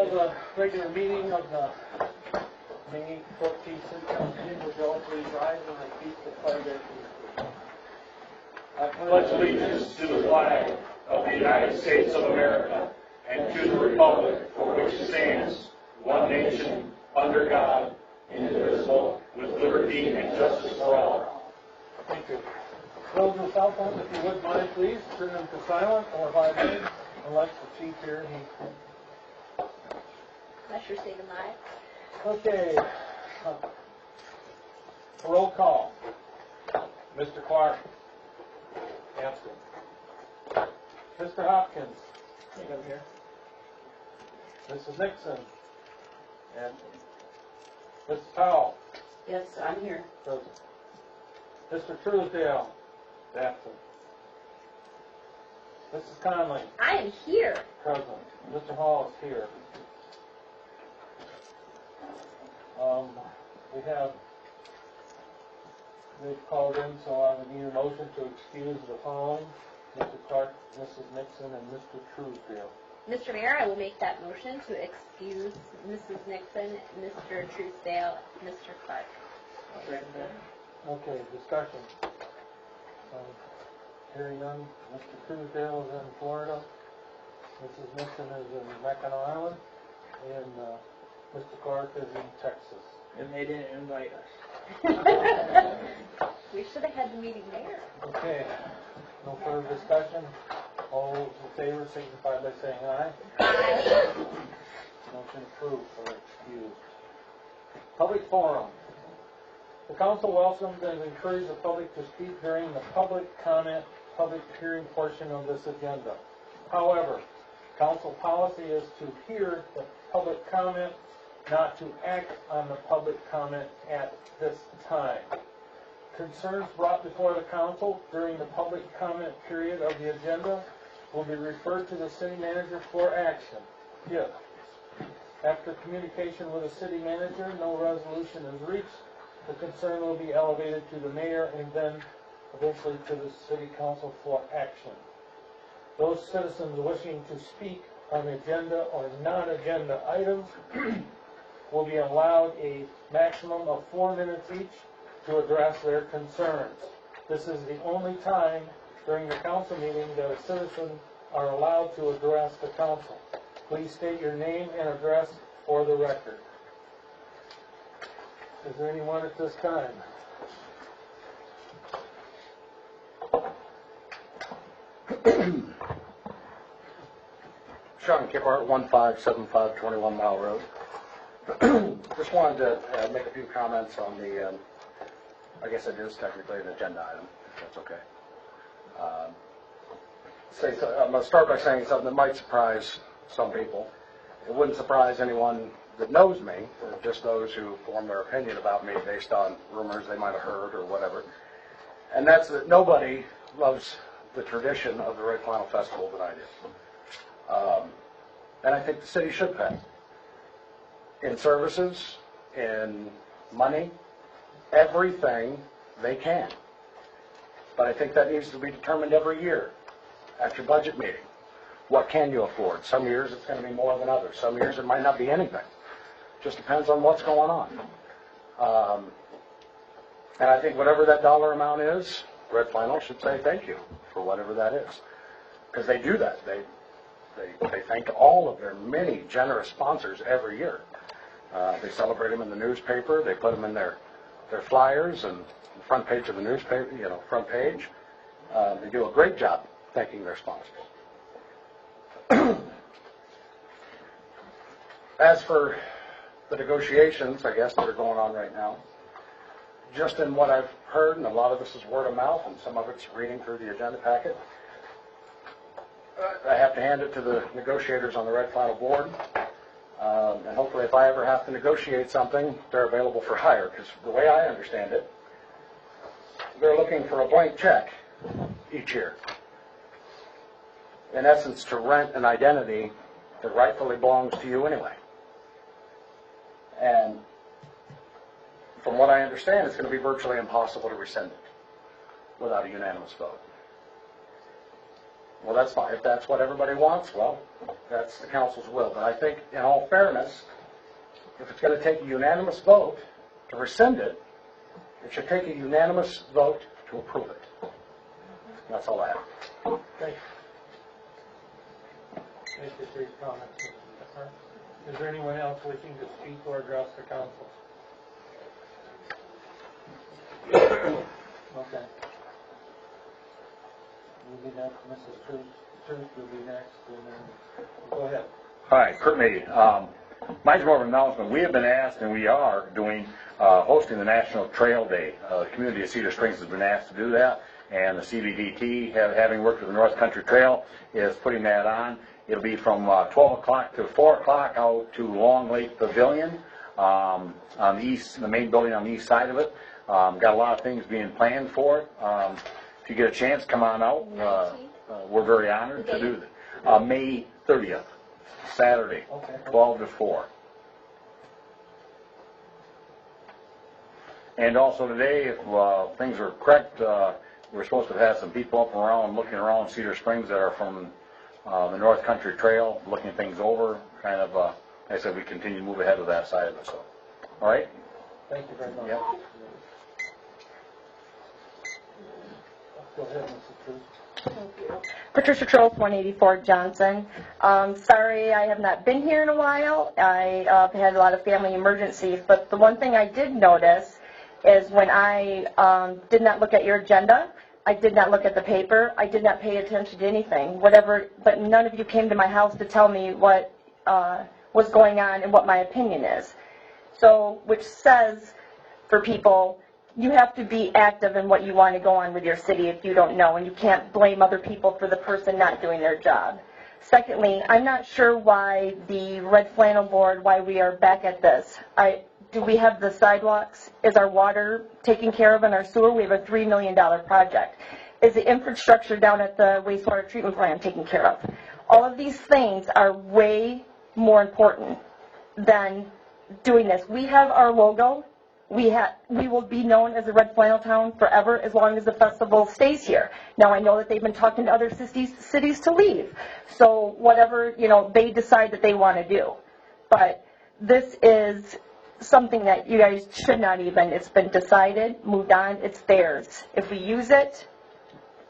call the regular meeting of the May 14th City Council meeting. Would you all please rise and repeat the pledge after me? I pledge allegiance to the flag of the United States of America and to the republic for which it stands, one nation, under God, indivisible, with liberty and justice for all. Thank you. Those with cell phones, if you wouldn't mind, please turn them to silent or vibrate, unless the chief here. Usher, say goodnight. Okay. Roll call. Mr. Clark. Absent. Mr. Hopkins. I'm here. Mrs. Nixon. Absent. Mrs. Powell. Yes, I'm here. Present. Mr. Truesdale. Absent. Mrs. Conley. I am here. Present. Mr. Hall is here. They've called in, so I would need a motion to excuse the following: Mr. Clark, Mrs. Nixon, and Mr. Truesdale. Mr. Mayor, I will make that motion to excuse Mrs. Nixon, Mr. Truesdale, Mr. Clark. Okay, discussion. Hearing none. Mr. Truesdale is in Florida. Mrs. Nixon is in Mackinac Island. And Mr. Clark is in Texas. And they didn't invite us. We should have had the meeting there. Okay, no further discussion. All those in favor signify by saying aye. Aye. Motion approved or excused. Public forum. The council welcomes and encourages the public to speak during the public comment, public hearing portion of this agenda. However, council policy is to hear the public comment, not to act on the public comment at this time. Concerns brought before the council during the public comment period of the agenda will be referred to the city manager for action. If, after communication with the city manager, no resolution is reached, the concern will be elevated to the mayor and then eventually to the city council for action. Those citizens wishing to speak on agenda or non-agenda items will be allowed a maximum of 4 minutes each to address their concerns. This is the only time during the council meeting that a citizen are allowed to address the council. Please state your name and address for the record. Is there anyone at this time? Sean Kippart, 1575 21 Mile Road. Just wanted to make a few comments on the, I guess it is technically an agenda item, if that's okay. I'm going to start by saying something that might surprise some people. It wouldn't surprise anyone that knows me, or just those who form their opinion about me based on rumors they might have heard or whatever. And that's that nobody loves the tradition of the Red Flannel Festival that I do. And I think the city should pay. In services, in money, everything they can. But I think that needs to be determined every year at your budget meeting. What can you afford? Some years it's going to be more than others. Some years it might not be anything. Just depends on what's going on. And I think whatever that dollar amount is, Red Flannel should say thank you for whatever that is. Because they do that. They thank all of their many generous sponsors every year. They celebrate them in the newspaper. They put them in their flyers and the front page of the newspaper, front page. They do a great job thanking their sponsors. As for the negotiations, I guess, that are going on right now, just in what I've heard, and a lot of this is word of mouth, and some of it's reading through the agenda packet, I have to hand it to the negotiators on the Red Flannel board. And hopefully if I ever have to negotiate something, they're available for hire. Because the way I understand it, they're looking for a blank check each year. In essence, to rent an identity that rightfully belongs to you anyway. And from what I understand, it's going to be virtually impossible to rescind it without a unanimous vote. well, that's fine. If that's what everybody wants, well, that's the council's will. But I think, in all fairness, if it's going to take a unanimous vote to rescind it, it should take a unanimous vote to approve it. That's all I have. Thank you for your comments. Is there anyone else wishing to speak or address the council? Okay. We'll be next. Mrs. Truth will be next. And then, go ahead. Hi, Kurt Mady. Mine's more of an announcement. We have been asked, and we are doing, hosting the National Trail Day. The community of Cedar Springs has been asked to do that, and the CBDT, having worked with the North Country Trail, is putting that on. It'll be from 12 o'clock to 4 o'clock out to Long Lake Pavilion, on the east, the main building on the east side of it. Got a lot of things being planned for it. If you get a chance, come on out. We're very honored to do that. May 30th, Saturday, 12 to 4. And also today, if things are correct, we're supposed to have some people up around, looking around Cedar Springs that are from the North Country Trail, looking things over, kind of, like I said, we continue to move ahead with that side of it, so. All right? Thank you very much. Yep. Go ahead, Mrs. Truth. Patricia Trolls, 184 Johnson. Sorry I have not been here in a while. I had a lot of family emergencies, but the one thing I did notice is when I did not look at your agenda, I did not look at the paper, I did not pay attention to anything, whatever, but none of you came to my house to tell me what was going on and what my opinion is. So, which says for people, you have to be active in what you want to go on with your city if you don't know, and you can't blame other people for the person not doing their job. Secondly, I'm not sure why the Red Flannel Board, why we are back at this. Do we have the sidewalks? Is our water taken care of in our sewer? We have a $3 million project. Is the infrastructure down at the wastewater treatment plant taken care of? All of these things are way more important than doing this. We have our logo. We will be known as the Red Flannel Town forever as long as the festival stays here. Now, I know that they've been talking to other cities to leave. So whatever, they decide that they want to do. But this is something that you guys should not even, it's been decided, moved on, it's theirs. If we use it,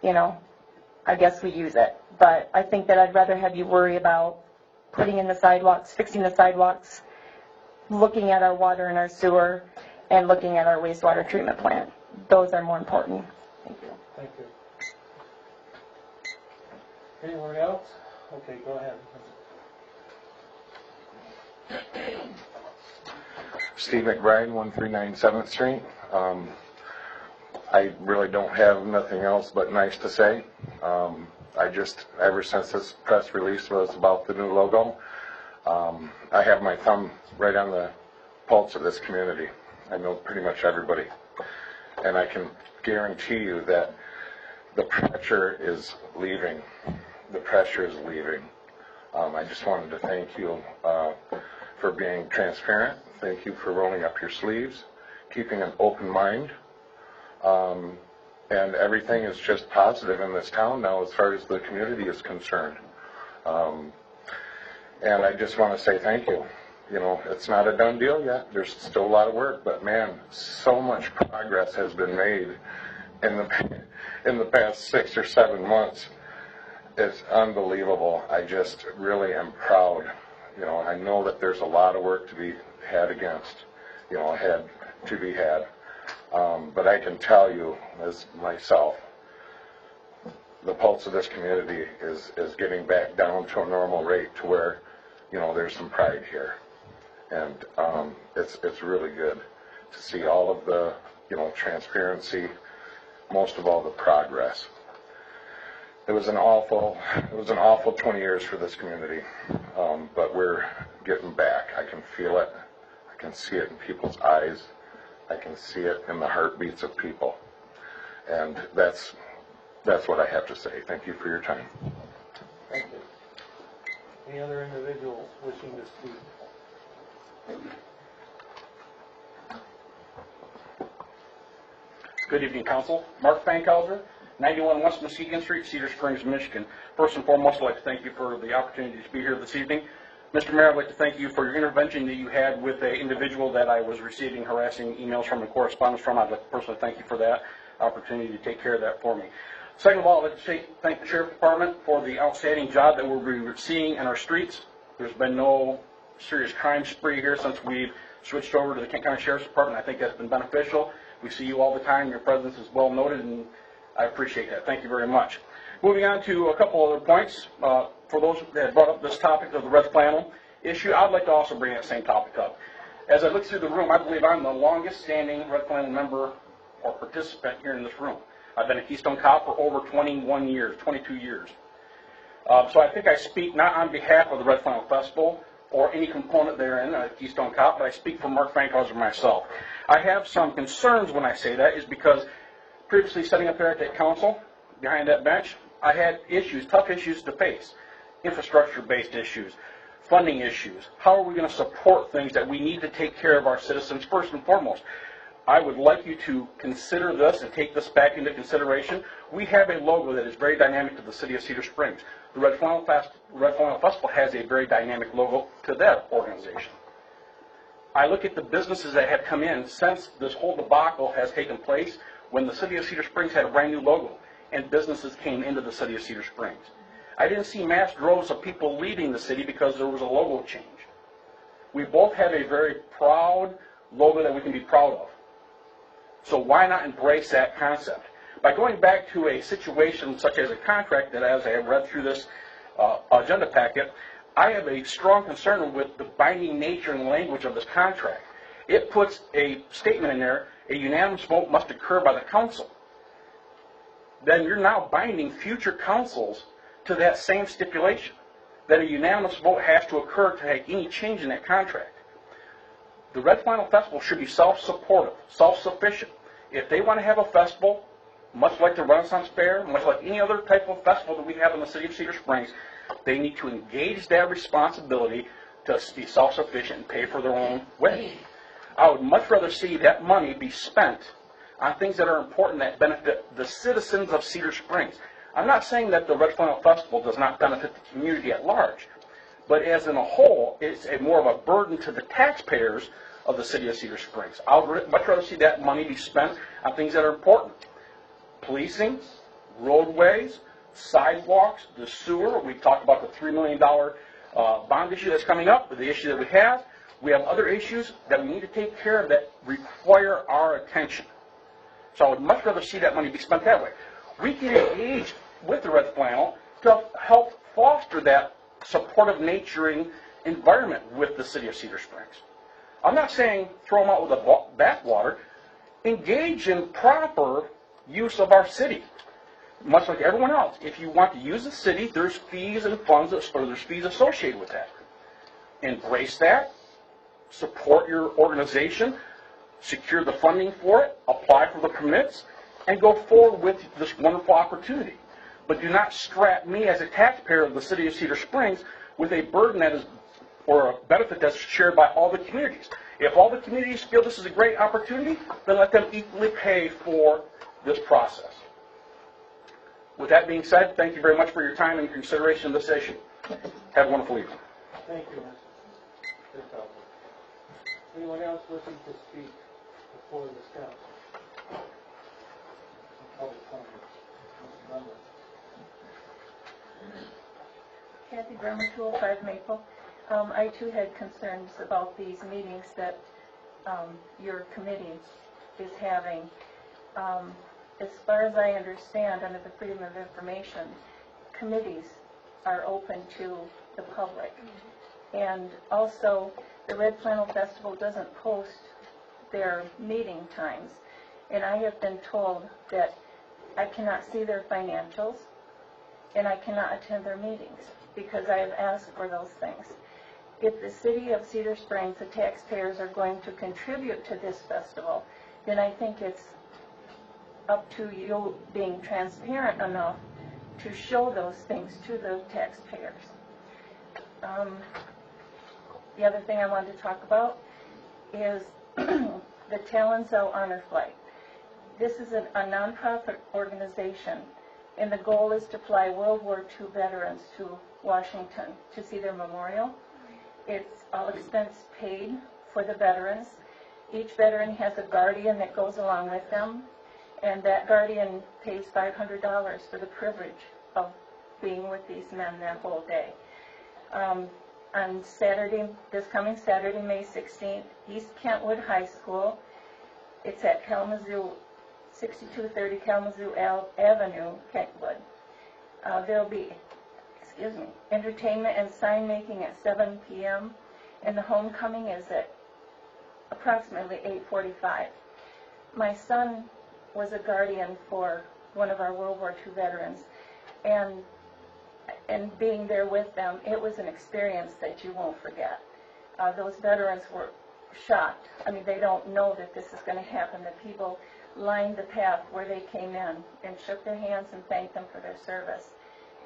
I guess we use it. But I think that I'd rather have you worry about putting in the sidewalks, fixing the sidewalks, looking at our water and our sewer, and looking at our wastewater treatment plant. Those are more important. Thank you. Thank you. Anyone else? Okay, go ahead. Steve McBride, 139 7th Street. I really don't have nothing else but nice to say. Ever since this press release was about the new logo, I have my thumb right on the pulse of this community. I know pretty much everybody. And I can guarantee you that the pressure is leaving. The pressure is leaving. I just wanted to thank you for being transparent. Thank you for rolling up your sleeves, keeping an open mind. And everything is just positive in this town now as far as the community is concerned. And I just want to say thank you. It's not a done deal yet. There's still a lot of work, but man, so much progress has been made in the past 6 or 7 months. It's unbelievable. I just really am proud. I know that there's a lot of work to be had but I can tell you, as myself, the pulse of this community is getting back down to a normal rate to where, there's some pride here. And it's really good to see all of the, transparency, most of all the progress. It was an awful 20 years for this community, but we're getting back. I can feel it. I can see it in people's eyes. I can see it in the heartbeats of people. And that's what I have to say. Thank you for your time. Thank you. Any other individuals wishing to speak? Good evening, Council. Mark Fankhauser, 91 West Muskegon Street, Cedar Springs, Michigan. First and foremost, I'd like to thank you for the opportunity to be here this evening. Mr. Mayor, I'd like to thank you for your intervention that you had with an individual that I was receiving harassing emails from and correspondence from. I'd like to personally thank you for that opportunity to take care of that for me. Second of all, I'd like to thank the Sheriff's Department for the outstanding job that we're seeing in our streets. There's been no serious crime spree here since we've switched over to the Kent County Sheriff's Department. I think that's been beneficial. We see you all the time. Your presence is well noted, and I appreciate that. Thank you very much. Moving on to a couple other points. For those that have brought up this topic of the red flannel issue, I'd like to also bring that same topic up. As I look through the room, I believe I'm the longest standing red flannel member or participant here in this room. I've been a Keystone Cop for over 21 years, 22 years. So I think I speak not on behalf of the Red Flannel Festival or any component therein, a Keystone Cop, but I speak for Mark Fankhauser myself. I have some concerns when I say that is because previously sitting up there at that council, behind that bench, I had issues, tough issues to face. Infrastructure-based issues, funding issues. How are we going to support things that we need to take care of our citizens first and foremost? I would like you to consider this and take this back into consideration. We have a logo that is very dynamic to the city of Cedar Springs. The Red Flannel Festival has a very dynamic logo to that organization. I look at the businesses that have come in since this whole debacle has taken place when the city of Cedar Springs had a brand new logo and businesses came into the city of Cedar Springs. I didn't see mass droves of people leaving the city because there was a logo change. We both have a very proud logo that we can be proud of. So why not embrace that concept? By going back to a situation such as a contract that, as I have read through this agenda packet, I have a strong concern with the binding nature and language of this contract. It puts a statement in there, a unanimous vote must occur by the council. Then you're now binding future councils to that same stipulation, that a unanimous vote has to occur to make any change in that contract. The Red Flannel Festival should be self-supportive, self-sufficient. If they want to have a festival, much like the Renaissance Fair, much like any other type of festival that we have in the city of Cedar Springs, they need to engage that responsibility to be self-sufficient and pay for their own way. I would much rather see that money be spent on things that are important that benefit the citizens of Cedar Springs. I'm not saying that the Red Flannel Festival does not benefit the community at large, but as in a whole, it's more of a burden to the taxpayers of the city of Cedar Springs. I would much rather see that money be spent on things that are important. Policing, roadways, sidewalks, the sewer. We talked about the $3 million bond issue that's coming up, the issue that we have. We have other issues that we need to take care of that require our attention. So I would much rather see that money be spent that way. We can engage with the Red Flannel to help foster that supportive naturing environment with the city of Cedar Springs. I'm not saying throw them out with the bathwater. Engage in proper use of our city. Much like everyone else, if you want to use the city, there's fees and funds, or there's fees associated with that. Embrace that. Support your organization. Secure the funding for it. Apply for the permits. And go forward with this wonderful opportunity. But do not strap me as a taxpayer of the city of Cedar Springs with a burden that is, or a benefit that's shared by all the communities. If all the communities feel this is a great opportunity, then let them equally pay for this process. With that being said, thank you very much for your time and consideration of this issue. Have a wonderful evening. Thank you, Mr. Fankhauser. Anyone else wishing to speak before this council? Public comment. Mr. Brumley. Kathy Bremer, 205 Maple. I too had concerns about these meetings that your committee is having. As far as I understand, under the Freedom of Information, committees are open to the public. And also, the Red Flannel Festival doesn't post their meeting times. And I have been told that I cannot see their financials and I cannot attend their meetings because I have asked for those things. If the city of Cedar Springs, the taxpayers, are going to contribute to this festival, then I think it's up to you being transparent enough to show those things to the taxpayers. The other thing I wanted to talk about is the Talon Cell Honor Flight. This is a nonprofit organization, and the goal is to fly World War II veterans to Washington to see their memorial. It's all expense paid for the veterans. Each veteran has a guardian that goes along with them, and that guardian pays $500 for the privilege of being with these men that whole day. On Saturday, this coming Saturday, May 16th, East Kentwood High School. It's at Kalamazoo, 6230 Kalamazoo Avenue, Kentwood. There'll be, entertainment and sign making at 7 p.m. and the homecoming is at approximately 8:45. My son was a guardian for one of our World War II veterans, and being there with them, it was an experience that you won't forget. Those veterans were shocked. I mean, they don't know that this is going to happen. The people lined the path where they came in and shook their hands and thanked them for their service.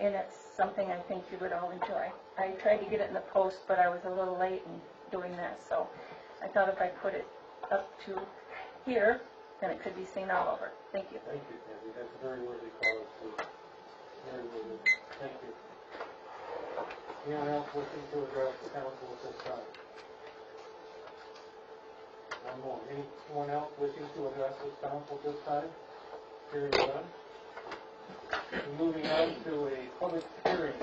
And it's something I think you would all enjoy. I tried to get it in the post, but I was a little late in doing that, so I thought if I put it up to here, then it could be seen all over. Thank you. Thank you, Kathy. That's a very worthy cause, too. Very worthy. Thank you. Anyone else wishing to address the council at this time? One more. Anyone else wishing to address this council at this time? Hearing none. Moving on to a public hearing. I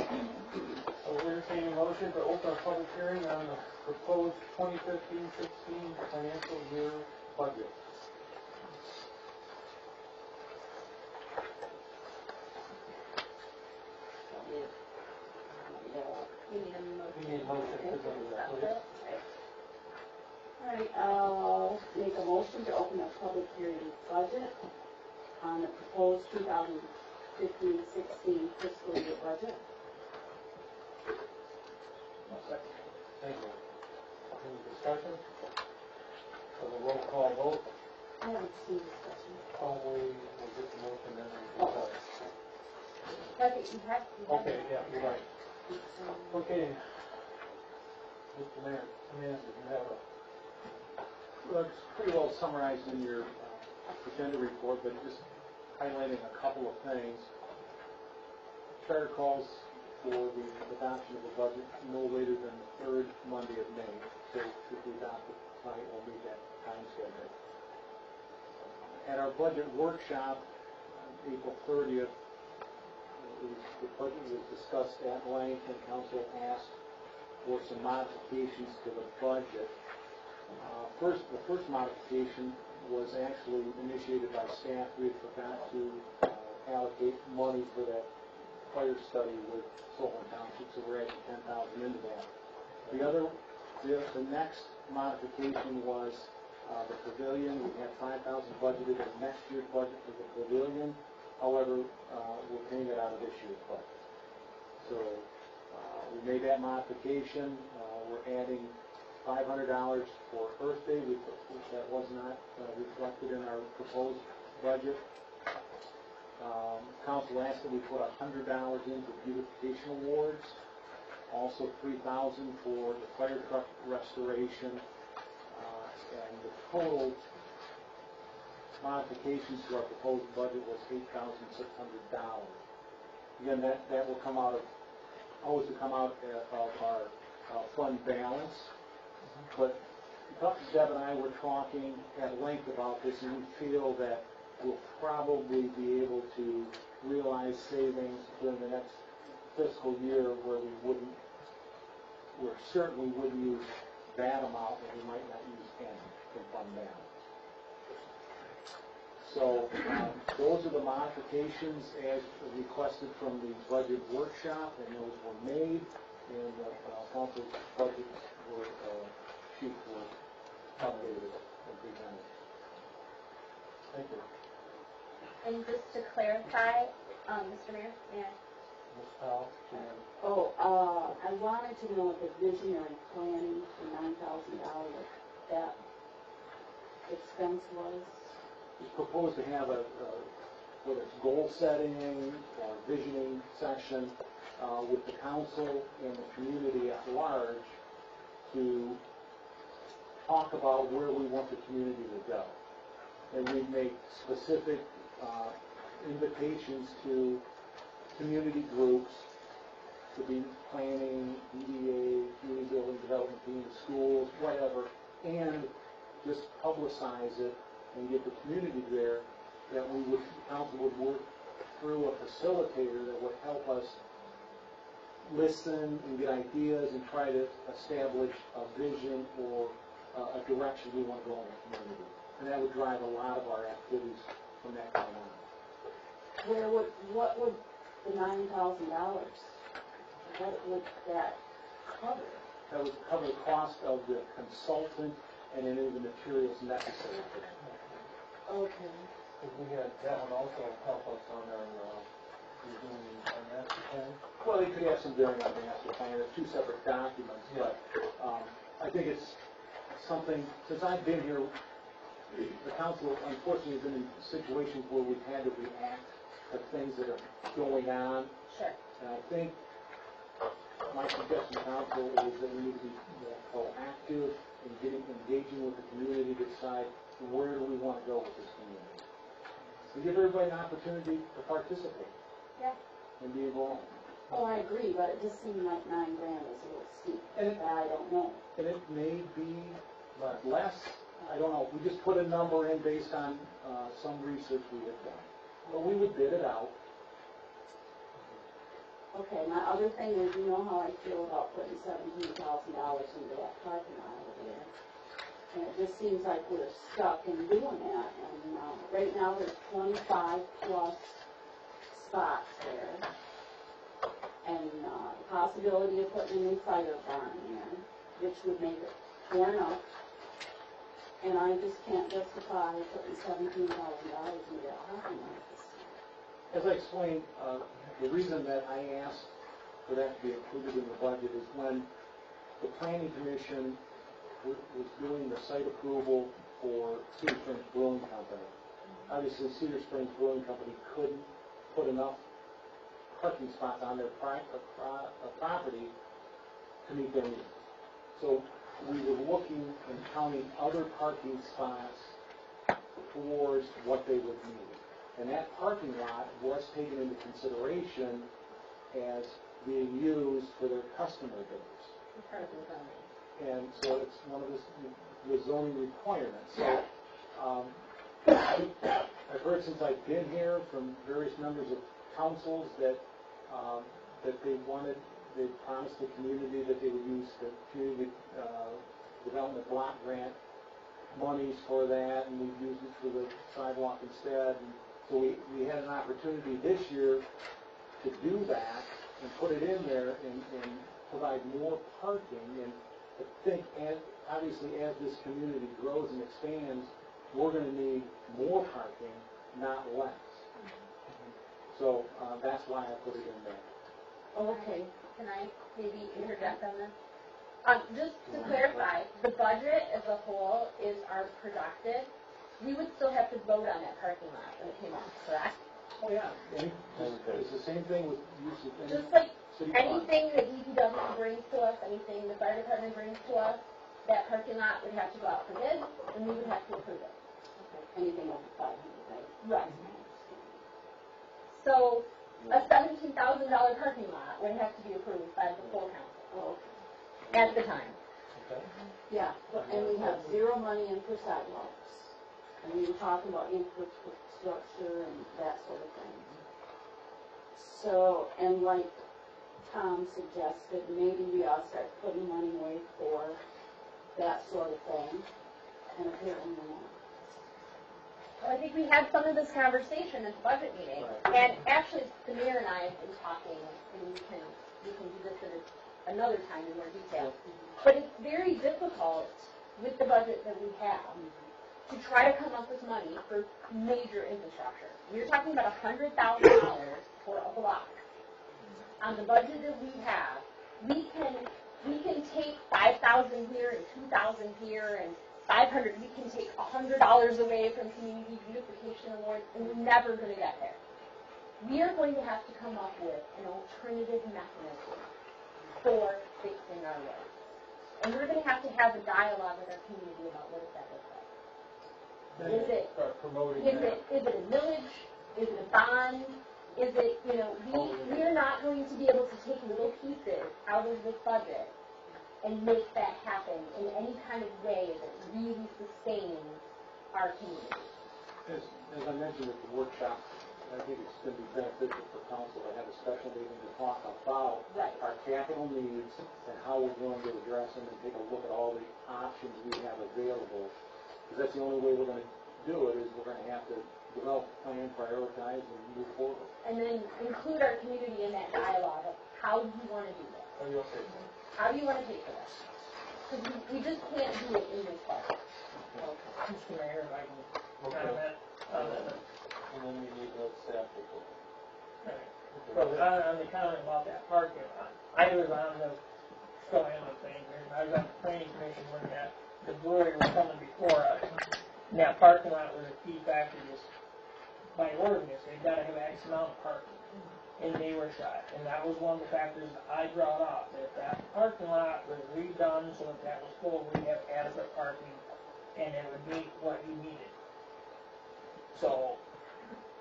will entertain a motion to open a public hearing on the proposed 2015-16 financial year budget. We need a motion. We need a motion to go to that, please. All right, I'll make a motion to open a public hearing budget on the proposed 2015-16 fiscal year budget. Thank you. Any discussion? For the roll call vote, I haven't seen discussion. we will get the motion and then we'll Kathy, you have. Okay, yeah, you're right. Okay. Mr. Mayor, you have a... Well, it's pretty well summarized in your agenda report, but just highlighting a couple of things. Charter calls for the adoption of the budget no later than the third Monday of May. So if we adopt it tonight, we'll meet that time schedule. At our budget workshop on April 30th, the budget was discussed at length, and council asked for some modifications to the budget. The first modification was actually initiated by staff. We had forgot to allocate money for that fire study with Sullivan Township, so we're adding $10,000 into that. The next modification was the pavilion. We had $5,000 budgeted in next year's budget for the pavilion. However, we're paying it out of this year's budget. So we made that modification. We're adding $500 for Earth Day, that was not reflected in our proposed budget. Council asked that we put $100 in for beautification awards, also $3,000 for the fire truck restoration, and the total modifications to our proposed budget was $8,600. Again, that will come out of, always to come out of our fund balance. But Deb and I were talking at length about this, and we feel that we'll probably be able to realize savings during the next fiscal year where we certainly wouldn't use that amount, and we might not use any from fund balance. So those are the modifications as requested from the budget workshop, and those were made, and the council's budgets were updated and presented. Thank you. And just to clarify, Mr. Mayor, may I? Ms. Powell, I wanted to know the visionary planning for $9,000, that expense was. It's proposed to have whether it's goal setting or visioning session with the council and the community at large to talk about where we want the community to go. and we make specific invitations to community groups, to be planning, EDA, community building development team, schools, whatever, and just publicize it and get the community there, that the council would work through a facilitator that would help us listen and get ideas and try to establish a vision or a direction we want to go in the community. And that would drive a lot of our activities from that point on. What would the $9,000, what would that cover? That would cover the cost of the consultant and any of the materials necessary for that. Okay. We had that one also help us on our, reviewing our master plan. Well, they could have some bearing on the master plan, they're two separate documents, but I think it's something, since I've been here, the council unfortunately has been in situations where we've had to react to things that are going on. Sure. And I think my suggestion to council is that we need to be more proactive in engaging with the community to decide where do we want to go with this community. So give everybody an opportunity to participate. Yeah. And be involved. Oh, I agree, but it just seemed like $9,000 is a little steep, And but I don't know. And it may be less, I don't know, we just put a number in based on some research we had done. But we would bid it out. Okay, my other thing is, you know how I feel about putting $17,000 into that parking lot over there. And it just seems like we're stuck in doing that, and right now there's 25 plus spots there. And the possibility of putting a new fire barn in, which would make it torn up. And I just can't justify putting $17,000 into that parking lot. As I explained, the reason that I asked for that to be included in the budget is when the planning commission was doing the site approval for Cedar Springs Brewing Company. Obviously, Cedar Springs Brewing Company couldn't put enough parking spots on their property to meet their needs. So we were looking and counting other parking spots towards what they would need. And that parking lot was taken into consideration as being used for their customer base. And so it's one of the zoning requirements. So I've heard since I've been here from various members of councils that they promised the community that they would use the community development block grant monies for that, and we'd use it for the sidewalk instead. And so we had an opportunity this year to do that and put it in there and provide more parking. And I think, obviously, as this community grows and expands, we're going to need more parking, not less. So that's why I put it in there. Okay, can I maybe interject on this? Just to clarify, the budget as a whole is our projected. We would still have to vote on that parking lot when it came up, correct? Oh, yeah. It's the same thing with use of Just like city funds. anything that DPW brings to us, anything the fire department brings to us, that parking lot would have to go out for bid, and we would have to approve it. Anything over 500, right? Right. So, a $17,000 parking lot would have to be approved by the full council at the time. Yeah, and we have zero money in for sidewalks. And we were talking about infrastructure and that sort of thing. So, and like Tom suggested, maybe we ought to start putting money away for that sort of thing. And apparently we're not. Well, I think we had some of this conversation at the budget meeting, and actually, the mayor and I have been talking, and we can do this at another time in more detail. But it's very difficult with the budget that we have to try to come up with money for major infrastructure. You're talking about $100,000 for a block. On the budget that we have, we can take 5,000 here and 2,000 here and 500. We can take $100 away from community beautification awards, and we're never going to get there. We are going to have to come up with an alternative mechanism for fixing our roads. And we're going to have a dialogue with our community about what that looks like. Is it, Start promoting is that. it a millage? Is it a bond? Is it, we're not going to be able to take little pieces out of this budget and make that happen in any kind of way that really sustains our community. As I mentioned at the workshop, I think it's going to be beneficial for council to have a special meeting to talk about Right. our capital needs and how we're going to address them and take a look at all the options we have available. Because that's the only way we're going to do it, is we're going to have to develop a plan, prioritize, and move forward. And then include our community in that dialogue of how do you want to do this? How do you say? How do you want to pay for this? Because we just can't do it in this budget. Mr. Mayor, if I can comment on that. And then we need the staff report. So on the comment about that parking lot, I was on the, still am the thing, I was on the planning commission when the brewery was coming before us. And that parking lot was a key factor, just by ordinance, they've got to have X amount of parking. And they were shot, and that was one of the factors I brought up, that if that parking lot was redone so that that was full, we'd have adequate parking, and it would meet what you needed. So,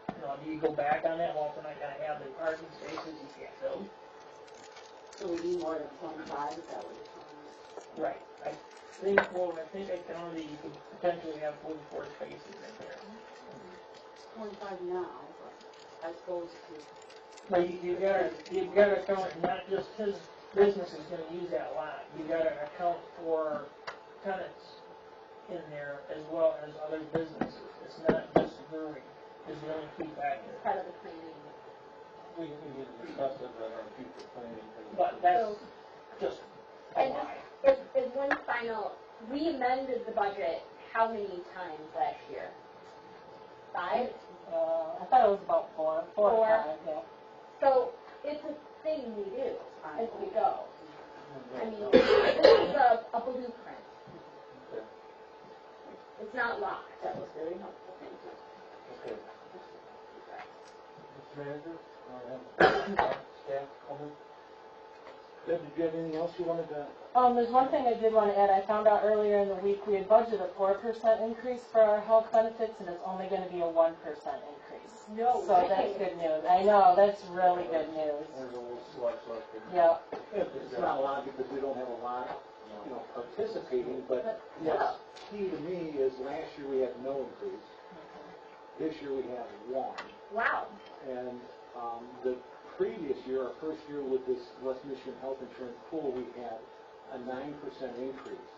do you go back on that, well, if we're not gonna have the parking spaces, you can't build? So we need more than 25, is that what you're telling us? Right. I think I counted, you could potentially have 44 spaces in there. 25 now, but I suppose if But you gotta account, not just his business is gonna use that lot, you gotta account for tenants in there as well as other businesses. It's not just the brewery, is the only key factor. Part of the planning. We need to discuss it at our future planning. But that's just a And lie. if one final, we amended the budget how many times last year? 5? I thought it was about four or five, yeah. So it's a thing we do as we go. I mean, this is a blueprint. Okay. It's not locked. that was very helpful, thank you. Okay. Mr. Manager, staff comment? Deb, did you have anything else you wanted to? There's one thing I did want to add. I found out earlier in the week we had budgeted a 4% increase for our health benefits, and it's only going to be a 1% increase. No So that's good news. I know, that's really good news. There's a little slush left in. Yeah. It's not a lot because we don't have a lot, participating, but what's key to me is last year we had no increase. This year we have one. Wow. And the previous year, our first year with this West Michigan Health Insurance Pool, we had a 9% increase.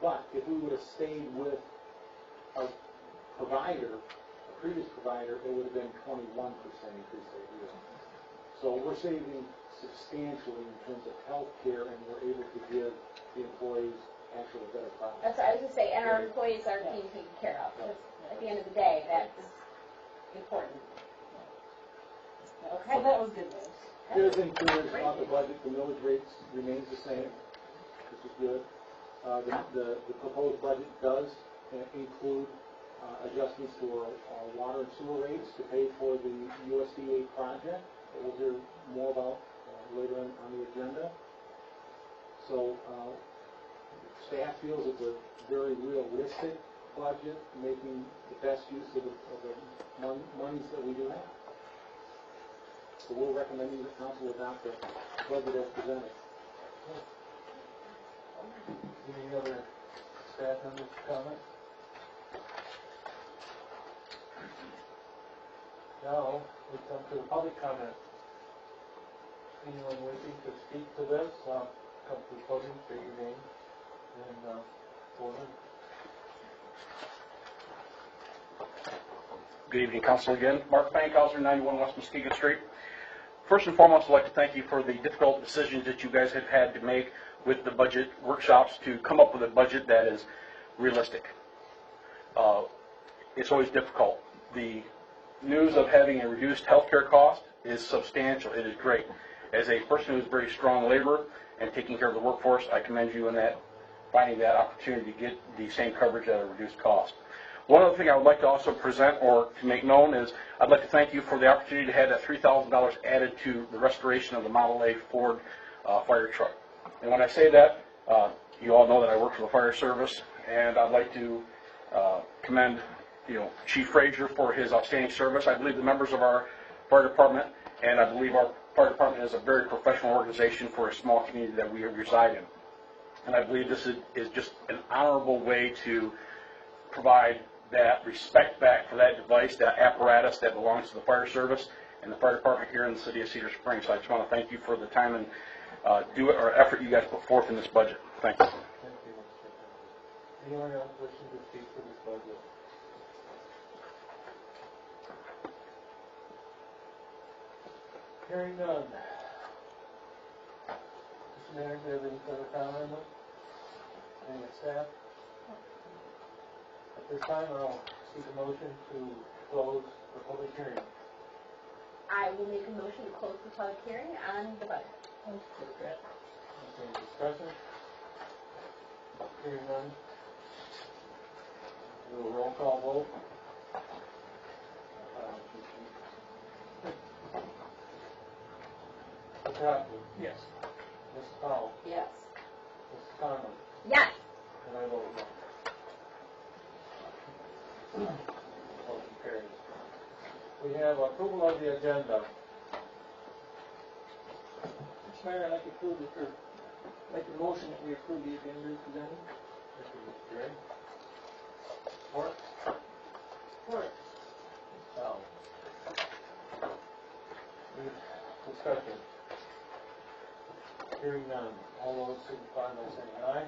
But if we would have stayed with our provider, a previous provider, it would have been 21% increase that year. So we're saving substantially in terms of health care, and we're able to give the employees actually a better product. That's what I was going to say, and our employees are being taken care of. Because at the end of the day, that's important. Okay. So that was good news. The other thing too is about the budget, the millage rates remains the same, which is good. The proposed budget does include adjustments to our water and sewer rates to pay for the USDA project that we'll hear more about later on the agenda. So staff feels it's a very realistic budget, making the best use of the monies that we do have. So we're recommending the council adopt the budget as presented. Any other staff members comment? Now, we come to the public comment. Anyone wishing to speak to this, come to the podium, state your name, and go ahead. Good evening, Council again. Mark Fankhauser, 91 West Muskegon Street. First and foremost, I'd like to thank you for the difficult decisions that you guys have had to make with the budget workshops to come up with a budget that is realistic. It's always difficult. The news of having a reduced healthcare cost is substantial. It is great. As a person who is very strong labor and taking care of the workforce, I commend you in that, finding that opportunity to get the same coverage at a reduced cost. One other thing I would like to also present or to make known is I'd like to thank you for the opportunity to have that $3,000 added to the restoration of the Model A Ford fire truck. And when I say that, you all know that I work for the fire service, and I'd like to commend Chief Frazier for his outstanding service. I believe the members of our fire department, and I believe our fire department is a very professional organization for a small community that we reside in. And I believe this is just an honorable way to provide that respect back for that device, that apparatus that belongs to the fire service and the fire department here in the city of Cedar Springs. So I just want to thank you for the time and effort you guys put forth in this budget. Thank you. Thank you, Mr. Chairman. Anyone else wishing to speak to this budget? Hearing none. Mr. Manager, do you have any further comment on this? Any staff? At this time, I'll seek a motion to close the public hearing. I will make a motion to close the public hearing on the budget. Any discussion? Hearing none. Do a roll call vote. Mr. Hopkins? Yes. Mrs. Powell? Yes. Mrs. Conlon? Yes. And I vote yes. Motion carries. We have approval of the agenda. Mr. Mayor, I'd like to approve it, or make a motion that we approve the agenda as presented. Thank you, Mr. Gray. Support? Support. Ms. Powell? Any discussion? Hearing none. All those signify by saying aye.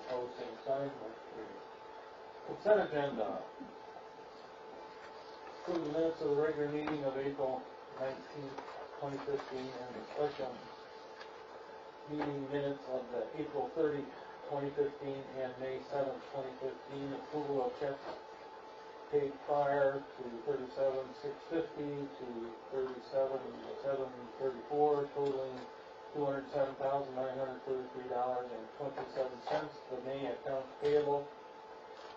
Opposed, same sign. Motion carries. Consent agenda. Approve the minutes of the regular meeting of April 19th, 2015, and the special meeting minutes of the April 30, 2015, and May 7th, 2015. Approval of checks paid prior to 37,650 to 37,734, totaling $207,933.27. The May accounts payable,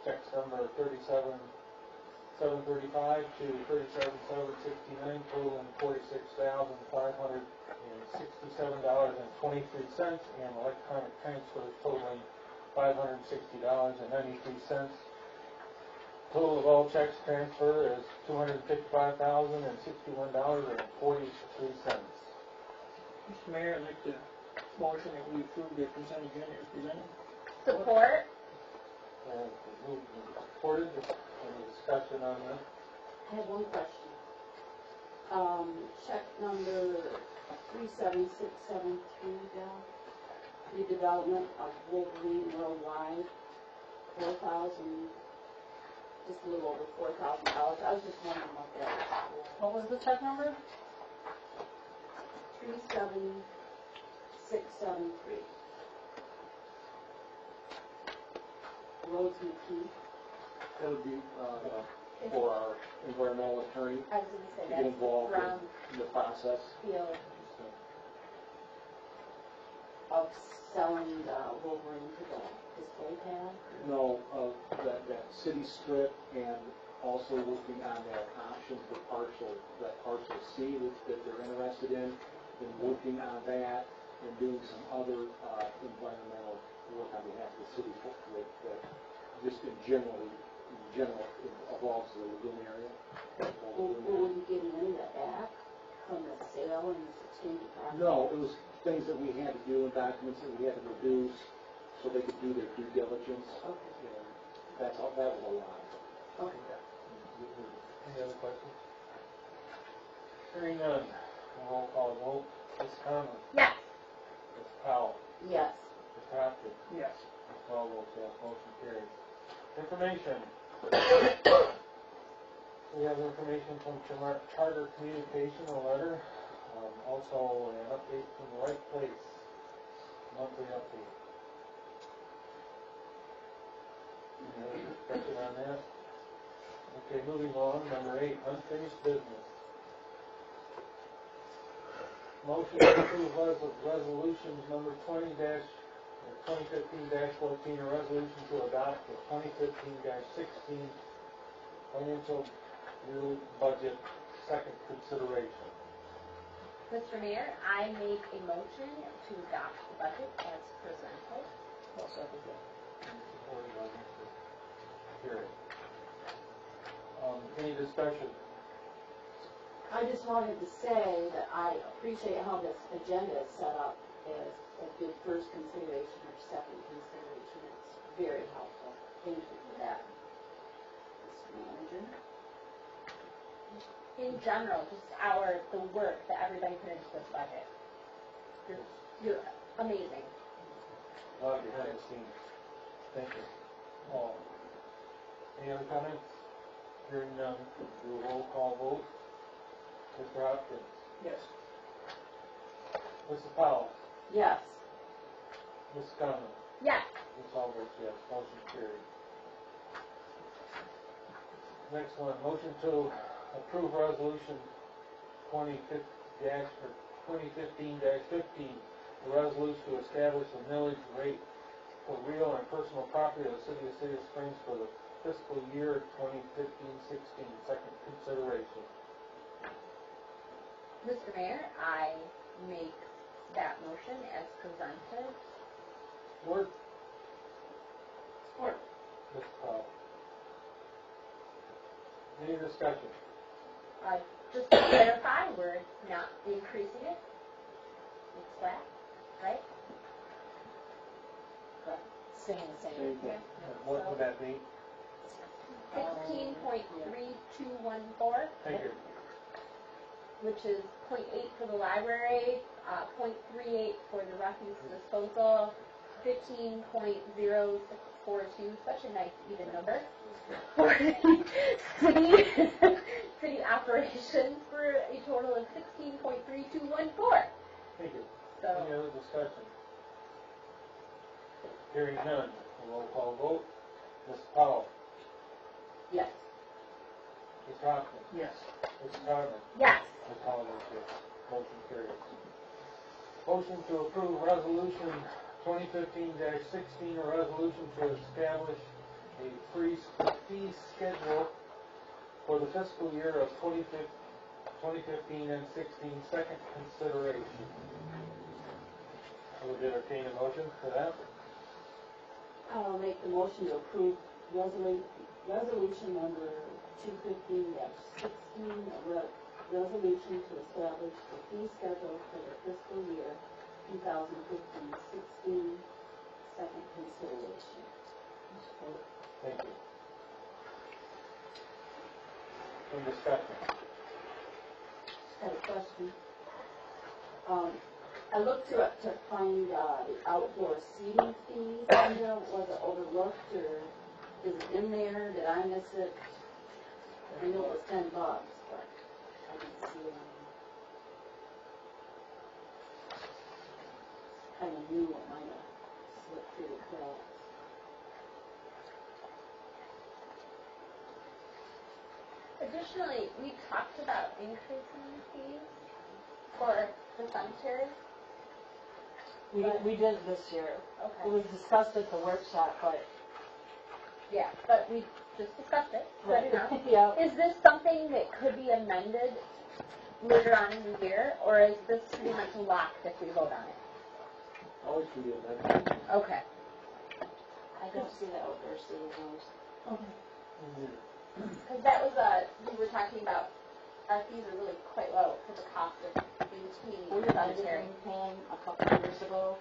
checks number 37,735 to 37,769, totaling $46,567.23, and electronic transfers totaling $560.93. Total of all checks transferred is $255,061.43. Mr. Mayor, I'd like to motion that we approve the consent agenda as presented. Support. And moved and supported. Any discussion on this? I have one question. Check number 37673, redevelopment of Wolverine Worldwide, just a little over $4,000. I was just wondering what that was for. What was the check number? 37673. Roads McKee. That would be for our environmental attorney I was going to say to get that's involved from in the process. Field. Of selling the Wolverine to the display pad? No, that city strip, and also looking on that option for that parcel C that they're interested in, and working on that and doing some other environmental work on behalf of the city that just in general involves the lagoon area. Will we get any of that back from the sale and this exchange of property? No, it was things that we had to do and documents that we had to produce so they could do their due diligence. Okay. And that was a lot. Okay. Any other questions? Hearing none. Roll call vote. Ms. Conlon? Yes. Ms. Powell? Yes. Mr. Hopkins? Yes. Ms. Powell votes yes. Motion carries. Information. We have information from Charter Communication, a letter. Also an update from the right place. Monthly update. Any other discussion on that? Okay, moving on. Number 8, unfinished business. Motion to approve resolutions number 2015-14, a resolution to adopt the 2015-16 financial year budget, second consideration. Mr. Mayor, I make a motion to adopt the budget as presented. I'll second that. Supported by Mr. Carey. Any discussion? I just wanted to say that I appreciate how this agenda is set up as a good first consideration or second consideration. It's very helpful. Thank you for that, Mr. Manager. In general, just the work that everybody put into this budget. You're amazing. A lot behind the scenes. Thank you. Any other comments? Hearing none, do a roll call vote. Mr. Hopkins? Yes. Mrs. Powell? Yes. Ms. Conlon? Yes. Ms. Hall votes yes. Motion carried. Next one, motion to approve resolution 2015-15, a resolution to establish a millage rate for real and personal property of the city of Cedar Springs for the fiscal year 2015-16, second consideration. Mr. Mayor, I make that motion as presented. Word, Support. Ms. Powell. Any discussion? Just to clarify, we're not increasing it. It's flat, right? Same, same. Yeah. What would that be? 16.3214, Thank you. which is 0.8 for the library, 0.38 for the refuse disposal, 15.0642, such a nice even number, for city operations for a total of 16.3214. Thank you. So, Any other discussion? Hearing none, a roll call vote. Ms. Powell? Yes. Mr. Hopkins? Yes. Mr. Conlon? yes. Ms. Hall votes yes. Motion carries. Motion to approve resolution 2015-16, a resolution to establish a fee schedule for the fiscal year of 2015 and 16, second consideration. I would entertain a motion for that. I'll make the motion to approve resolution number 215-16, a resolution to establish the fee schedule for the fiscal year 2015-16, second consideration. Thank you. Some discussion. Had a question. I looked to find the outdoor seating fees, was it overlooked, or is it in there? Did I miss it? I knew it was $10, but I didn't see it on there. Kind of knew it might have slipped through the cracks. Additionally, we talked about increasing the fees for the cemetery. We didn't this year. Okay. We discussed it at the workshop, but. Yeah, but we just discussed it. Good enough. Yeah. Is this something that could be amended later on in the year, or is this pretty much locked if we vote on it? Always can be amended. Okay. I don't see the outdoor seating rooms. Because that was we were talking about, our fees are really quite low for the cost of maintaining We the budgeted cemetery. paying a couple of years ago,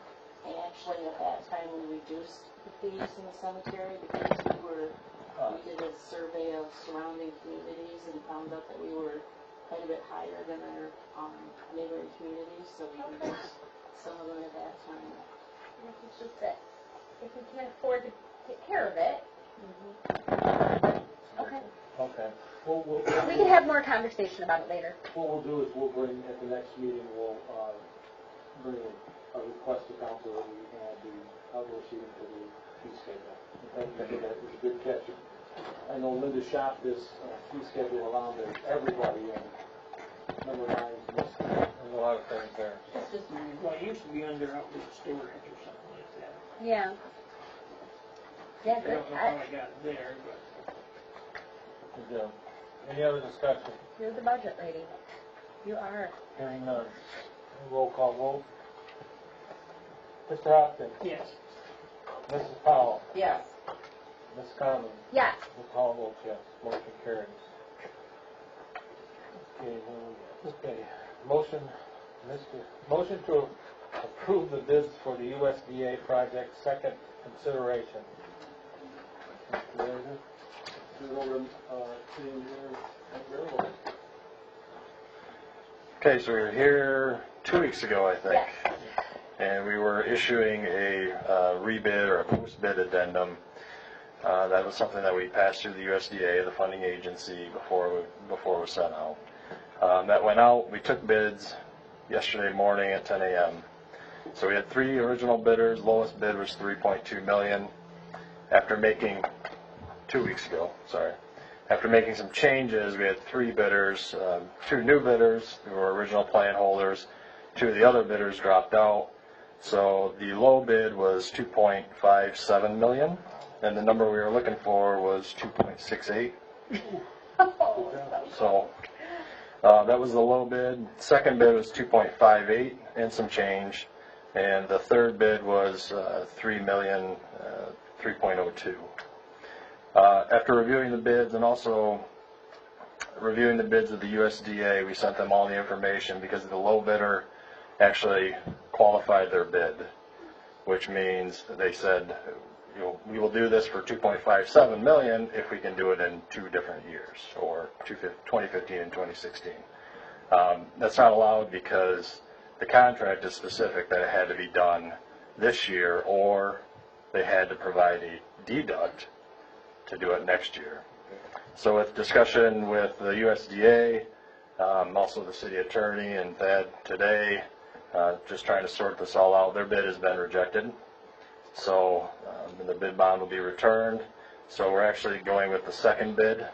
and actually at that time we reduced the fees in the cemetery because we did a survey of surrounding communities and found out that we were quite a bit higher than our neighboring communities, so we reduced some of them at that time. It's just that if we can't afford to take care of it. Okay. Okay. We can have more conversation about it later. What we'll do is we'll bring, at the next meeting, we'll bring a request to council that we add the outdoor seating to the fee schedule. I think that was a good catch. I know Linda shopped this fee schedule around to everybody, and number 9 missed it. There's a lot of things there. It's just mine. Well, it used to be under outdoor storage or something like that. Yeah. Yeah, I good. don't know how I got it there, but. Good job. Any other discussion? You're the budget lady. You are. Hearing none. Roll call vote. Mr. Hopkins? Yes. Mrs. Powell? Yes. Ms. Conlon? Yes. Ms. Hall votes yes. Motion carries. Okay, motion to approve the bids for the USDA project, second consideration. Turn it over to Engineer Mike. Okay, so we were here 2 weeks ago, I think, Yes. and we were issuing a rebid or a post-bid addendum. That was something that we passed through the USDA, the funding agency, before it was sent out. That went out. We took bids yesterday morning at 10 a.m. So we had 3 original bidders. Lowest bid was $3.2 million. After making 2 weeks ago, sorry. After making some changes, we had 3 bidders, 2 new bidders who were original plan holders. 2 of the other bidders dropped out. So the low bid was $2.57 million, and the number we were looking for was $2.68. So that was the low bid. Second bid was $2.58 and some change, and the third bid was $3.02. After reviewing the bids and also reviewing the bids of the USDA, we sent them all the information because the low bidder actually qualified their bid, which means they said, we will do this for $2.57 million if we can do it in 2 different years, or 2015 and 2016. That's not allowed because the contract is specific that it had to be done this year, or they had to provide a deduct to do it next year. So with discussion with the USDA, also the city attorney and Thad today, just trying to sort this all out, their bid has been rejected. So the bid bond will be returned. So we're actually going with the second bid,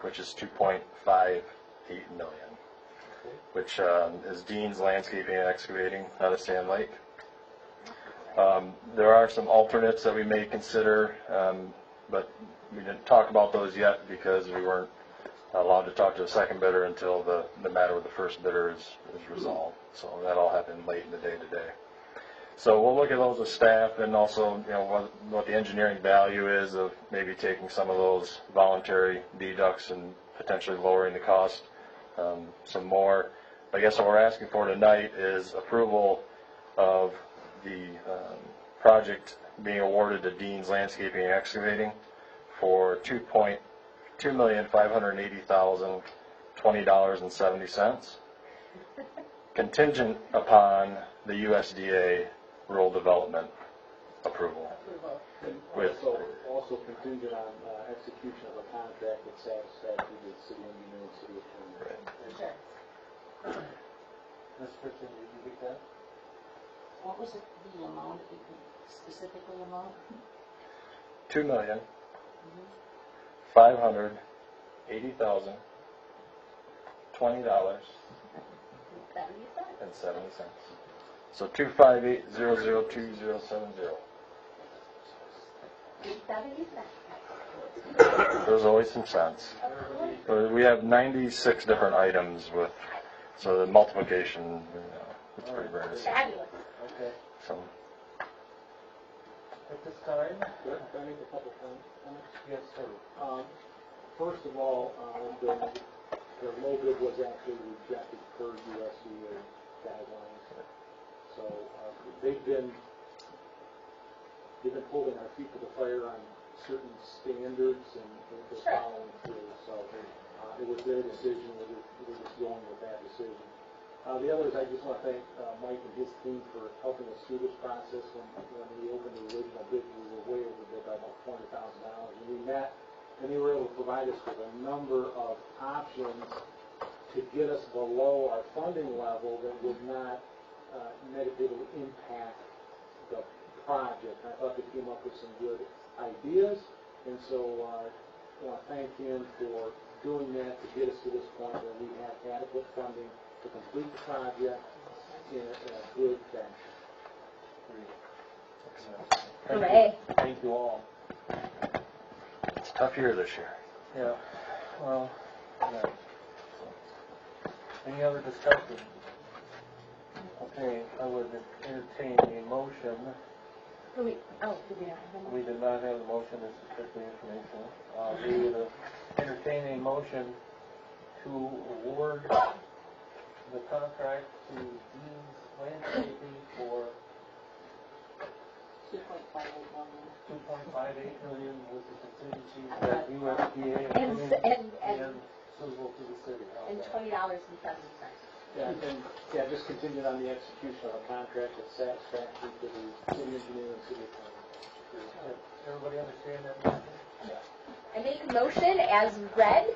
which is $2.58 million, which is Dean's Landscaping and Excavating out of Sand Lake. There are some alternates that we may consider, but we didn't talk about those yet because we weren't allowed to talk to the second bidder until the matter with the first bidder is resolved. So that all happened late in the day today. So we'll look at those with staff, and also what the engineering value is of maybe taking some of those voluntary deducts and potentially lowering the cost some more. I guess what we're asking for tonight is approval of the project being awarded to Dean's Landscaping and Excavating for $2,580,020.70, contingent upon the USDA rural development approval. With Also contingent on execution of a contract that satisfactory to the city engineer and city attorney. Sure. Ms. Christian, did you get that? What was it, the amount, if you could specifically amount? $2,580,020.70. So 258,002,070. There's always some cents. We have 96 different items so the multiplication, it's pretty rare. Fabulous. Okay. So, At this time? Can I make a couple comments? Yes, sir. First of all, the low bid was actually rejected per USDA guidelines. So they've been holding our feet to the fire on certain standards, and they're following through. So it was their decision. We're just going with that decision. The others, I just want to thank Mike and his team for helping us through this process. When we opened the original bid, we were way over bid by about $20,000. And we met, and they were able to provide us with a number of options to get us below our funding level that would not negatively impact the project. I thought they came up with some good ideas, and so I want to thank him for doing that to get us to this point where we have adequate funding to complete the project in a good fashion. Hooray. Thank you all. it's a tough year this year. Yeah, well, yeah. Any other discussion? Okay, I would entertain a motion. Did we not have We did not have a motion, this is strictly informational. We would entertain a motion to award the contract to Dean's Landscaping for $2.58 million with the contingency that USDA and suitable to the city. And $20.70. Yeah, just contingent on the execution of a contract that's satisfactory to the city engineer and city attorney. Everybody understand that motion? I make a motion as read.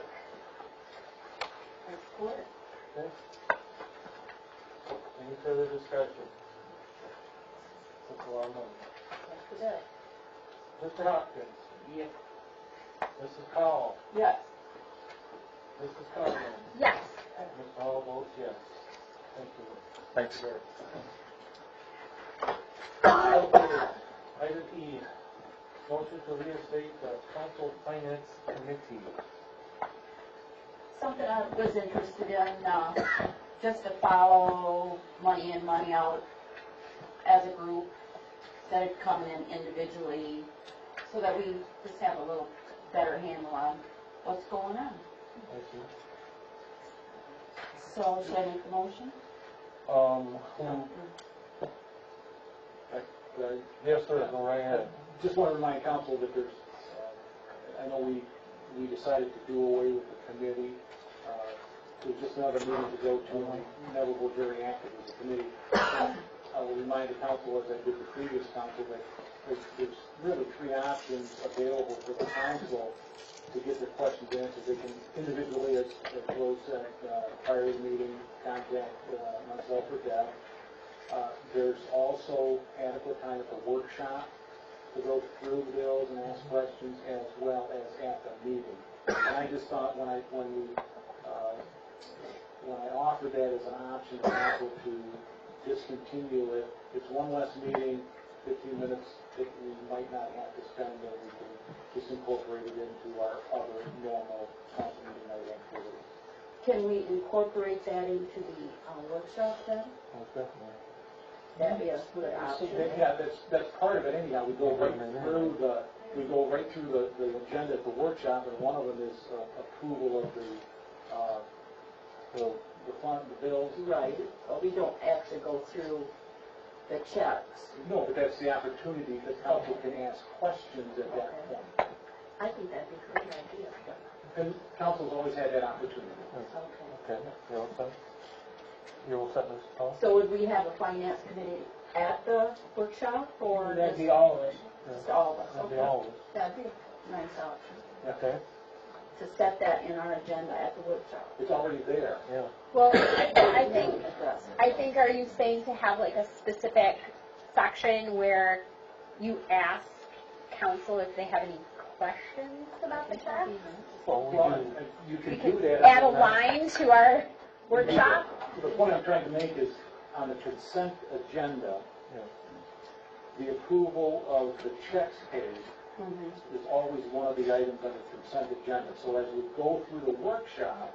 Okay. Any further discussion? That's a lot of money. Mr. Hopkins? Yes. Mrs. Cowell? Yes. Mrs. Conlon? Yes. Mr. Hall votes yes. Thank you. Thanks. Okay. Item E, motion to reinstate the council finance committee. Something I was interested in, just to follow money in, money out as a group, instead of coming in individually, so that we just have a little better handle on what's going on. Thank you. So, should I make a motion? Yes, sir, go right ahead. Just want to remind council that there's, I know we decided to do away with the committee. There's just another meeting to go to, and we never were very active as a committee. I will remind the council, as I did the previous council, that there's really three options available for the council to get their questions answered. They can individually, as Rose said, prior to the meeting, contact myself or Deb. There's also adequate time at the workshop to go through the bills and ask questions, as well as at the meeting. And I just thought when I offered that as an option to council to discontinue it, it's one less meeting, 15 minutes that we might not have to spend, that we can just incorporate it into our other normal council meeting night activities. Can we incorporate that into the workshop then? Most definitely. That'd be a good option. Yeah, that's part of it anyhow. We go right through the agenda at the workshop, and one of them is approval of the bills. Right, but we don't actually go through the checks. No, but that's the opportunity that council can ask questions at that point. I think that'd be a great idea. And council's always had that opportunity. Okay, you're all set? You're all set, Mr. Paul? So would we have a finance committee at the workshop, or That'd just be all of us. just all of us? That'd be Okay. all of us. That'd be a nice option, Okay, to set that in our agenda at the workshop. It's already there. yeah. Well, I think, Address it. I think, are you saying to have like a specific section where you ask council if they have any questions about the check? Well, we Well, do. you We can do could that. add a line to our workshop? The point I'm trying to make is, on the consent agenda, Yeah. the approval of the checks paid is always one of the items on the consent agenda. So as we go through the workshop,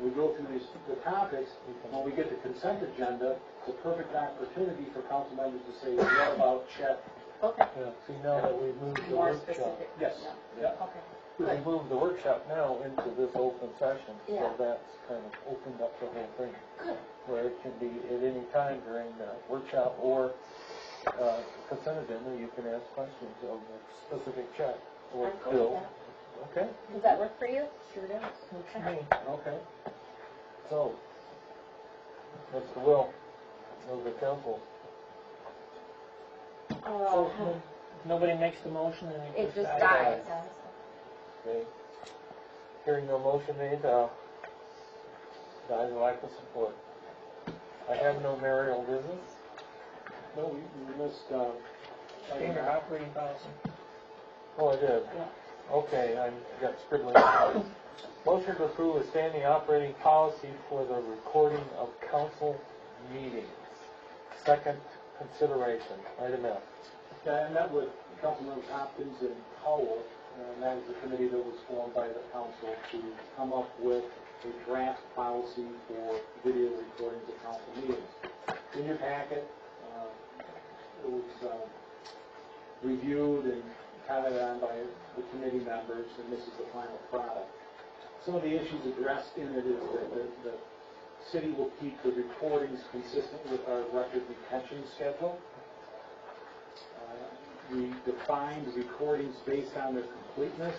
we go through the topics, when we get the consent agenda, it's a perfect opportunity for council members to say, what about check? Okay. Yeah, see, now that we've moved the More workshop, specific. Yes. Yeah. Okay. we've moved the workshop now into this open session, so Yeah. that's kind of opened up the whole thing. Good. Where it can be at any time during the workshop or consent agenda, you can ask questions of a specific check or I'm cool bill. with Okay? Does that work for you? Sure does. Okay. So, that's the will of the council. Nobody makes the motion and It just dies. Okay. Hearing no motion made, I would like to support. I have no marital business. No, we missed, Standard operating policy. Oh, I did? Okay, I got scribbling. Motion to approve a standing operating policy for the recording of council meetings. Second consideration, item F. I met with Councilmembers Hopkins and Howell, and that was the committee that was formed by the council to come up with a draft policy for video recordings of council meetings. In your packet, it was reviewed and commented on by the committee members, and this is the final product. some of the issues addressed in it is that the city will keep the recordings consistent with our record retention schedule. We defined recordings based on their completeness.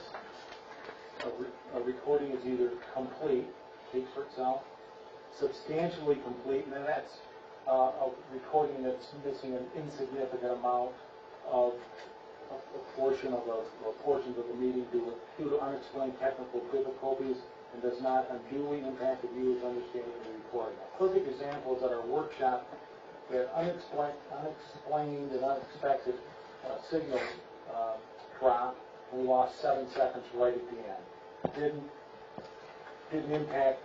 A recording is either complete, speaks for itself, substantially complete, and then that's a recording that's missing an insignificant amount of a portion of portions of the meeting due to unexplained technical difficulties and does not unduly impact the viewer's understanding of the recording. A perfect example is at our workshop, we had unexplained and unexpected signal drop. We lost 7 seconds right at the end. Didn't impact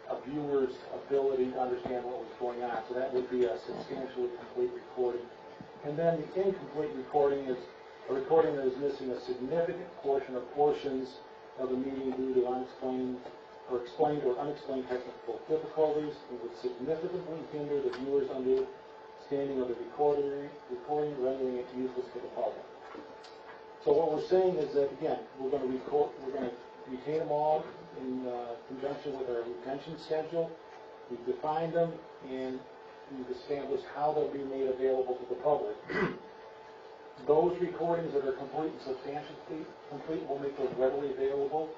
a viewer's ability to understand what was going on. So that would be a substantially complete recording. And then the incomplete recording is a recording that is missing a significant portion or portions of the meeting due to unexplained or explained or unexplained technical difficulties. It would significantly hinder the viewer's understanding of the recording, rendering it useless to the public. So what we're saying is that, again, we're going to retain them all in conjunction with our retention schedule. We've defined them, and we've established how they'll be made available to the public. Those recordings that are complete and substantially complete, we'll make those readily available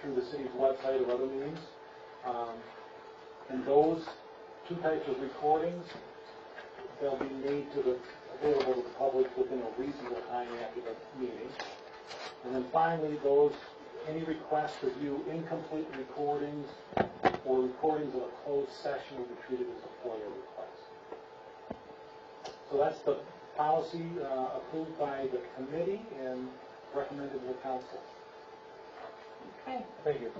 through the city's website or other means. And those two types of recordings, they'll be made available to the public within a reasonable time after the meeting. And then finally, any request to view incomplete recordings or recordings of a closed session will be treated as a FOIA request. So that's the policy approved by the committee and recommended to the council. Okay. Thank you.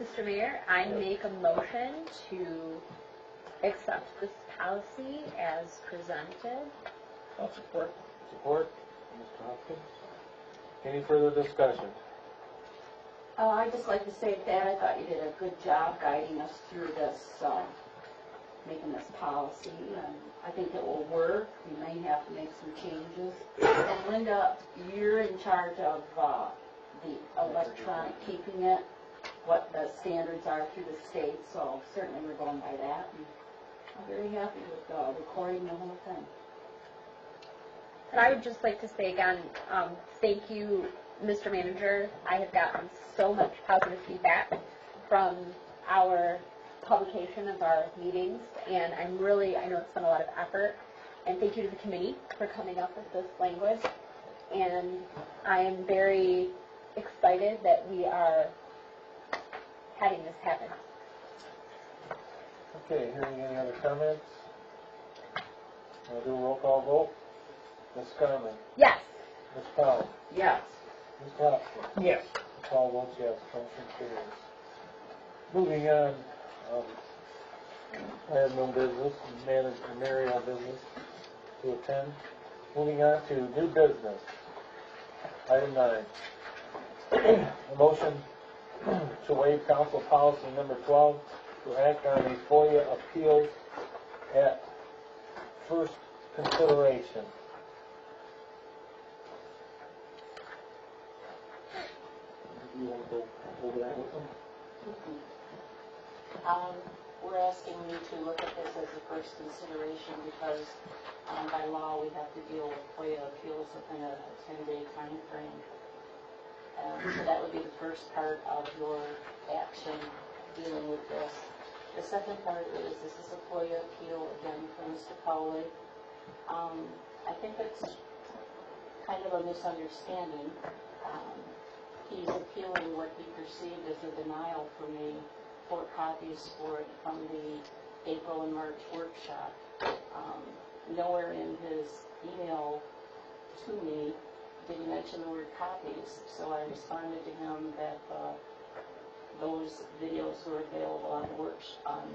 Mr. Mayor, I make a motion to accept this policy as presented. I'll support. Support, Mr. Hopkins. Any further discussion? I'd just like to say that I thought you did a good job guiding us through this, making this policy, and I think it will work. We may have to make some changes. And Linda, you're in charge of the electronic keeping it, what the standards are through the state, so certainly we're going by that. And I'm very happy with recording the whole thing. And I would just like to say again, thank you, Mr. Manager. I have gotten so much positive feedback from our publication of our meetings, and I know it's been a lot of effort, and thank you to the committee for coming up with this language, and I am very excited that we are having this happen. Okay, hearing any other comments? I'll do a roll call vote. Ms. Scarman? Yes. Ms. Powell? Yes. Ms. Hopkins? Yes. Paul votes yes. Motion carries. Moving on, I have no business, Mary has business to attend. Moving on to new business. Item 9. A motion to waive council policy number 12 to act on a FOIA appeal at first consideration. You want to go over that with them? We're asking you to look at this as a first consideration because by law we have to deal with FOIA appeals within a 10-day time frame. So that would be the first part of your action dealing with this. The second part is this is a FOIA appeal again from Mr. Cowley. I think it's kind of a misunderstanding. He's appealing what he perceived as a denial for me for copies for it from the April and March workshop. Nowhere in his email to me did he mention the word copies, so I responded to him that those videos were available on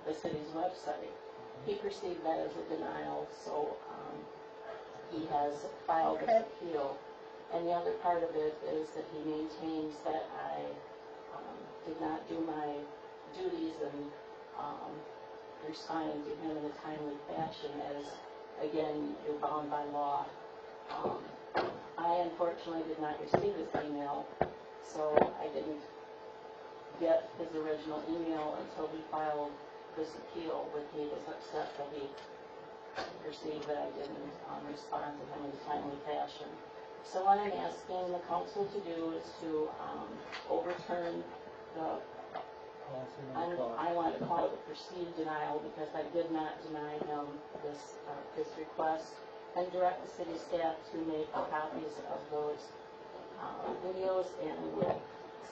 the city's website. He perceived that as a denial, so he has filed this appeal. And the other part of it is that he maintains that I did not do my duties in responding to him in a timely fashion, as, again, you're bound by law. I unfortunately did not receive his email, so I didn't get his original email until he filed this appeal, but he was upset that he perceived that I didn't respond to him in a timely fashion. So what I'm asking the council to do is to overturn the, I want to call it a perceived denial because I did not deny him his request, and direct the city staff to make copies of those videos and will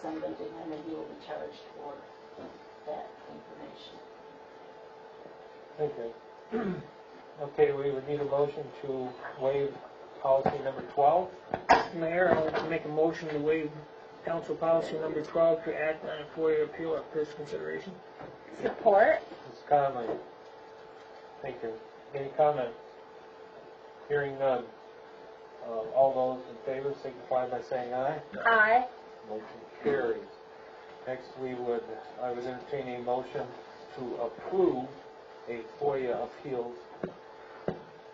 send them to him, and he will be charged for that information. Thank you. Okay, we would need a motion to waive policy number 12. Mayor, I would make a motion to waive council policy number 12 to act on a FOIA appeal at first consideration. Support. Ms. Conley. Thank you. Any comment? Hearing none. All those in favor signify by saying aye. Aye. Motion carries. Next, I would entertain a motion to approve a FOIA appeal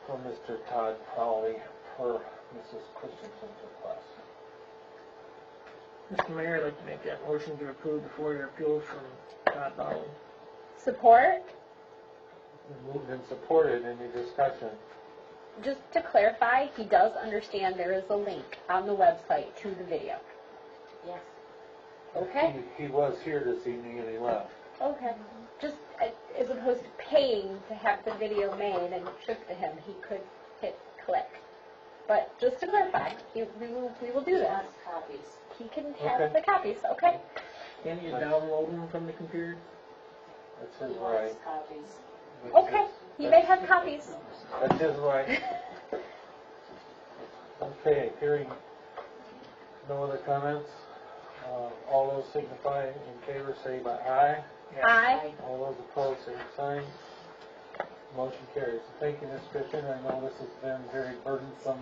from Mr. Todd Crowley per Mrs. Christensen's request. Mr. Mayor, I'd like to make that motion to approve the FOIA appeal from Todd Bowley. Support. Moved and supported. Any discussion? Just to clarify, he does understand there is a link on the website to the video. Yes. Okay? He was here this evening and he left. Okay. Just as opposed to paying to have the video made and shipped to him, he could hit click. But just to clarify, we will do that. Copies. He can have Okay. the copies, okay? Can you download them from the computer? That's He his wants right. copies. Okay. He may have copies. That's his right. Okay, hearing no other comments, all those signify in favor say by aye. Aye. All those opposed say sign. Motion carries. Thank you, Ms. Christian. I know this has been very burdensome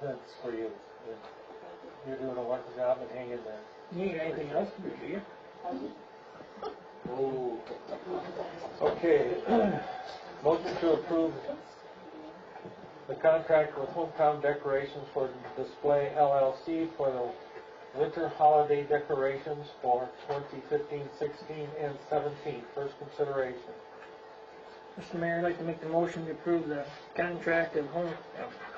events for you. You're doing a wonderful job and hang in there. You need anything else to do, do you? Ooh. Okay. Motion to approve the contract with Hometown Decorations for Display LLC for the winter holiday decorations for 2015, 16, and 17. First consideration. Mr. Mayor, I'd like to make the motion to approve the contract of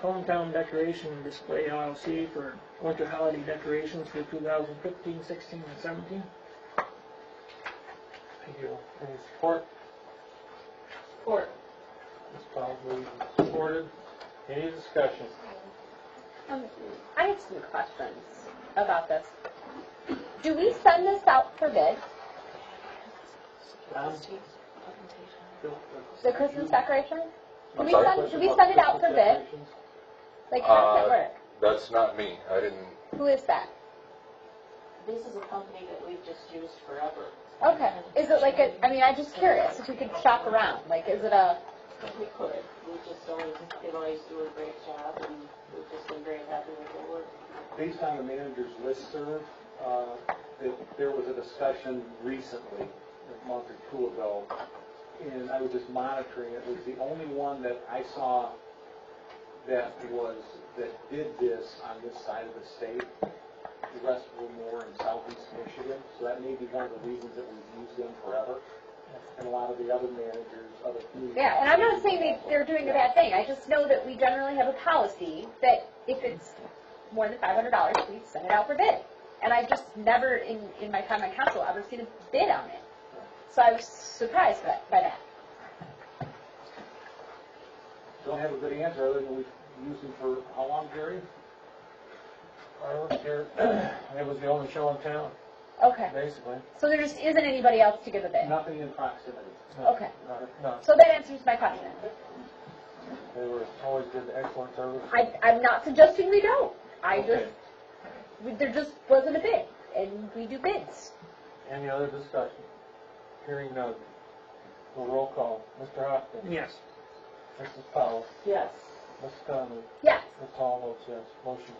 Hometown Decoration and Display LLC for winter holiday decorations for 2015, 16, and 17. Thank you. Any support? Support. Ms. Powell, moved and supported. Any discussion? I have some questions about this. Do we send this out for bid? The Christmas decoration? Do we send it out for bid? Like, how does it work? That's not me. I didn't. Who is that? This is a company that we've just used forever. Okay. Is it like I'm just curious if we could shop around. Like, is it a... We could. They always do a great job, and we've just been very happy with their work. Based on the manager's listserv, there was a discussion recently, a month or two ago, and I was just monitoring. It was the only one that I saw that did this on this side of the state. The rest were more in southeast Michigan, so that may be one of the reasons that we've used them forever. And a lot of the other managers, other communities. Yeah, and I'm not saying they're doing a bad thing. I just know that we generally have a policy that if it's more than $500, we send it out for bid. And I've just never, in my time on council, ever seen a bid on it. So I was surprised by that. Don't have a good answer other than we've used them for how long, Jerry? I was here. It was the only show in town, Okay. basically. So there just isn't anybody else to give a bid? Nothing in proximity. No, Okay. No, So that answers my question. they always did excellent service. I'm not suggesting we don't. Okay. There just wasn't a bid, and we do bids. Any other discussion? Hearing none. We'll roll call. Mr. Hopkins. Yes. Mrs. Powell. Yes. Ms. Conley. Yes. Ms. Hall votes yes. Motion